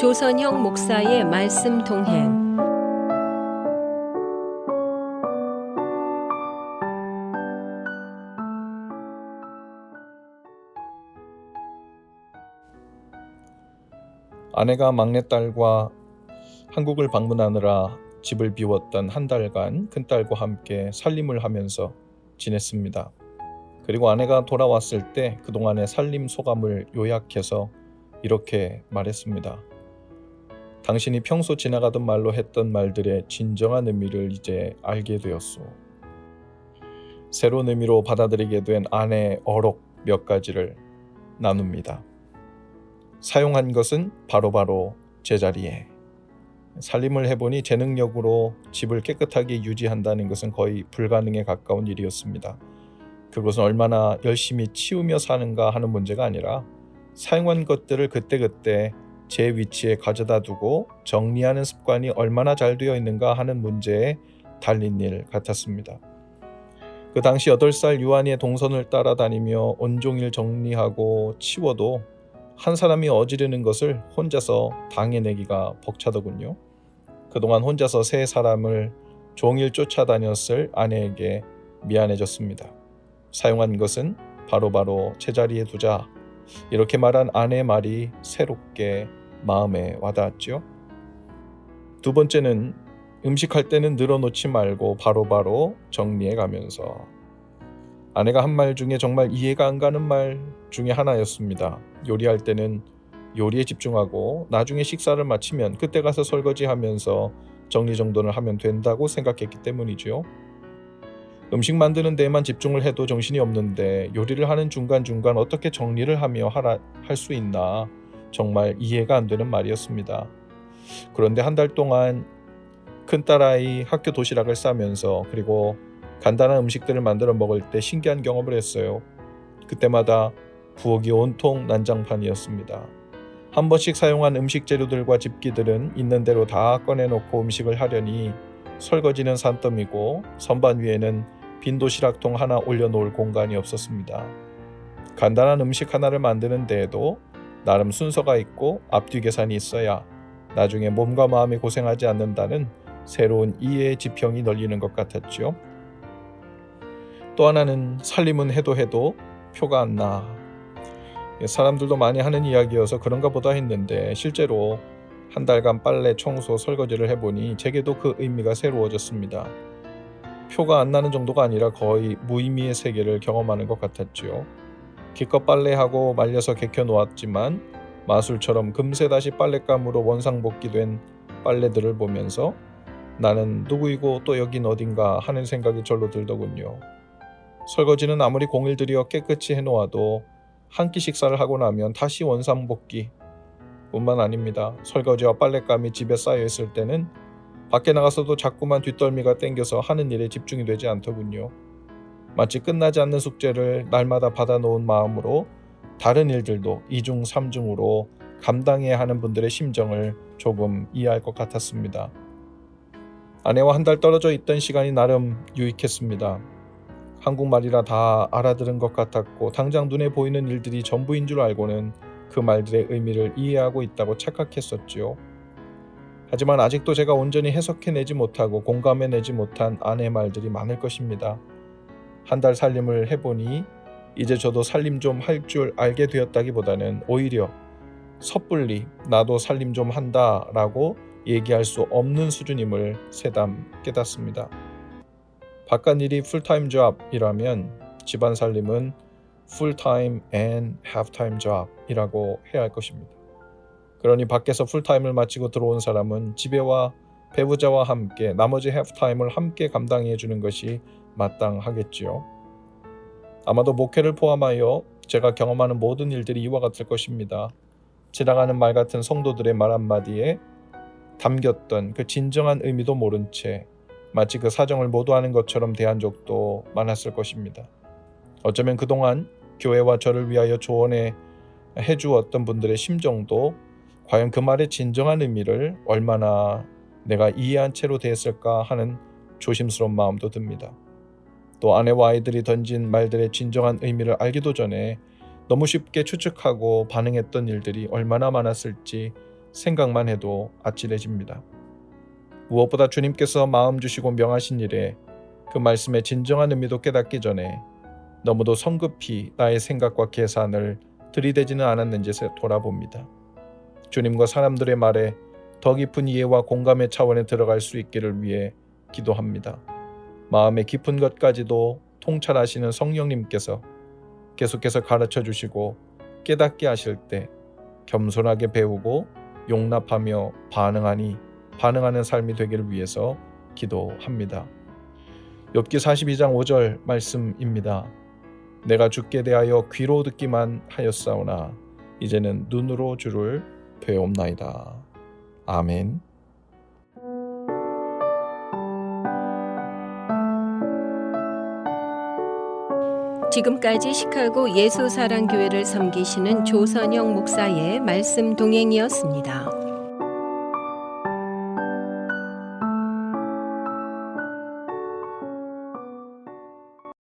조선형 목사의 말씀 동행. 아내가 막내딸과 한국을 방문하느라 집을 비웠던 한 달간 큰딸과 함께 살림을 하면서 지냈습니다. 그리고 아내가 돌아왔을 때 그동안의 살림 소감을 요약해서 이렇게 말했습니다. 당신이 평소 지나가던 말로 했던 말들의 진정한 의미를 이제 알게 되었소. 새로운 의미로 받아들이게 된 아내의 어록 몇 가지를 나눕니다. 사용한 것은 바로바로 제자리에. 살림을 해보니 제 능력으로 집을 깨끗하게 유지한다는 것은 거의 불가능에 가까운 일이었습니다. 그것은 얼마나 열심히 치우며 사는가 하는 문제가 아니라 사용한 것들을 그때그때 제 위치에 가져다 두고 정리하는 습관이 얼마나 잘 되어 있는가 하는 문제에 달린 일 같았습니다. 그 당시 8살 유한이의 동선을 따라다니며 온종일 정리하고 치워도 한 사람이 어지르는 것을 혼자서 당해내기가 벅차더군요. 그동안 혼자서 세 사람을 종일 쫓아다녔을 아내에게 미안해졌습니다. 사용한 것은 바로바로 제자리에 두자. 이렇게 말한 아내의 말이 새롭게 마음에 와닿았죠. 두 번째는 음식할 때는 늘어놓지 말고 바로바로 정리해가면서. 아내가 한 말 중에 정말 이해가 안 가는 말 중에 하나였습니다. 요리할 때는 요리에 집중하고 나중에 식사를 마치면 그때 가서 설거지하면서 정리정돈을 하면 된다고 생각했기 때문이죠. 음식 만드는 데에만 집중을 해도 정신이 없는데 요리를 하는 중간중간 어떻게 정리를 하며 할 수 있나 정말 이해가 안 되는 말이었습니다. 그런데 한 달 동안 큰딸아이 학교 도시락을 싸면서 그리고 간단한 음식들을 만들어 먹을 때 신기한 경험을 했어요. 그때마다 부엌이 온통 난장판이었습니다. 한 번씩 사용한 음식 재료들과 집기들은 있는 대로 다 꺼내놓고 음식을 하려니 설거지는 산더미고 선반 위에는 빈 도시락통 하나 올려놓을 공간이 없었습니다. 간단한 음식 하나를 만드는 데에도 나름 순서가 있고 앞뒤 계산이 있어야 나중에 몸과 마음이 고생하지 않는다는 새로운 이해의 지평이 널리는 것 같았죠. 또 하나는 살림은 해도 표가 안 나. 사람들도 많이 하는 이야기여서 그런가 보다 했는데 실제로 한 달간 빨래, 청소, 설거지를 해보니 제게도 그 의미가 새로워졌습니다. 표가 안 나는 정도가 아니라 거의 무의미의 세계를 경험하는 것 같았지요. 기껏 빨래하고 말려서 개켜 놓았지만 마술처럼 금세 다시 빨랫감으로 원상복귀된 빨래들을 보면서 나는 누구이고 또 여긴 어딘가 하는 생각이 절로 들더군요. 설거지는 아무리 공을 들여 깨끗이 해놓아도 한 끼 식사를 하고 나면 다시 원상복귀 뿐만 아닙니다. 설거지와 빨랫감이 집에 쌓여 있을 때는 밖에 나가서도 자꾸만 뒷덜미가 땡겨서 하는 일에 집중이 되지 않더군요. 마치 끝나지 않는 숙제를 날마다 받아놓은 마음으로 다른 일들도 2중 3중으로 감당해야 하는 분들의 심정을 조금 이해할 것 같았습니다. 아내와 한 달 떨어져 있던 시간이 나름 유익했습니다. 한국말이라 다 알아들은 것 같았고 당장 눈에 보이는 일들이 전부인 줄 알고는 그 말들의 의미를 이해하고 있다고 착각했었지요. 하지만 아직도 제가 온전히 해석해내지 못하고 공감해내지 못한 아내의 말들이 많을 것입니다. 한 달 살림을 해보니 이제 저도 살림 좀 할 줄 알게 되었다기보다는 오히려 섣불리 나도 살림 좀 한다 라고 얘기할 수 없는 수준임을 새삼 깨닫습니다. 바깥일이 풀타임 잡이라면 집안 살림은 풀타임 and half-time job이라고 해야 할 것입니다. 그러니 밖에서 풀타임을 마치고 들어온 사람은 집에와 배우자와 함께 나머지 half-time을 함께 감당해 주는 것이 마땅하겠지요. 아마도 목회를 포함하여 제가 경험하는 모든 일들이 이와 같을 것입니다. 지나가는 말 같은 성도들의 말 한마디에 담겼던 그 진정한 의미도 모른 채 마치 그 사정을 모두 아는 것처럼 대한 적도 많았을 것입니다. 어쩌면 그동안 교회와 저를 위하여 조언해 주었던 분들의 심정도 과연 그 말의 진정한 의미를 얼마나 내가 이해한 채로 대했을까 하는 조심스러운 마음도 듭니다. 또 아내와 아이들이 던진 말들의 진정한 의미를 알기도 전에 너무 쉽게 추측하고 반응했던 일들이 얼마나 많았을지 생각만 해도 아찔해집니다. 무엇보다 주님께서 마음 주시고 명하신 일에 그 말씀의 진정한 의미도 깨닫기 전에 너무도 성급히 나의 생각과 계산을 들이대지는 않았는지 돌아봅니다. 주님과 사람들의 말에 더 깊은 이해와 공감의 차원에 들어갈 수 있기를 위해 기도합니다. 마음의 깊은 것까지도 통찰하시는 성령님께서 계속해서 가르쳐 주시고 깨닫게 하실 때 겸손하게 배우고 용납하며 반응하는 삶이 되기를 위해서 기도합니다. 욥기 42장 5절 말씀입니다. 내가 주께 대하여 귀로 듣기만 하였사오나 이제는 눈으로 주를 배옵나이다. 아멘. 지금까지 시카고 예수사랑교회를 섬기시는 조선영 목사의 말씀 동행이었습니다.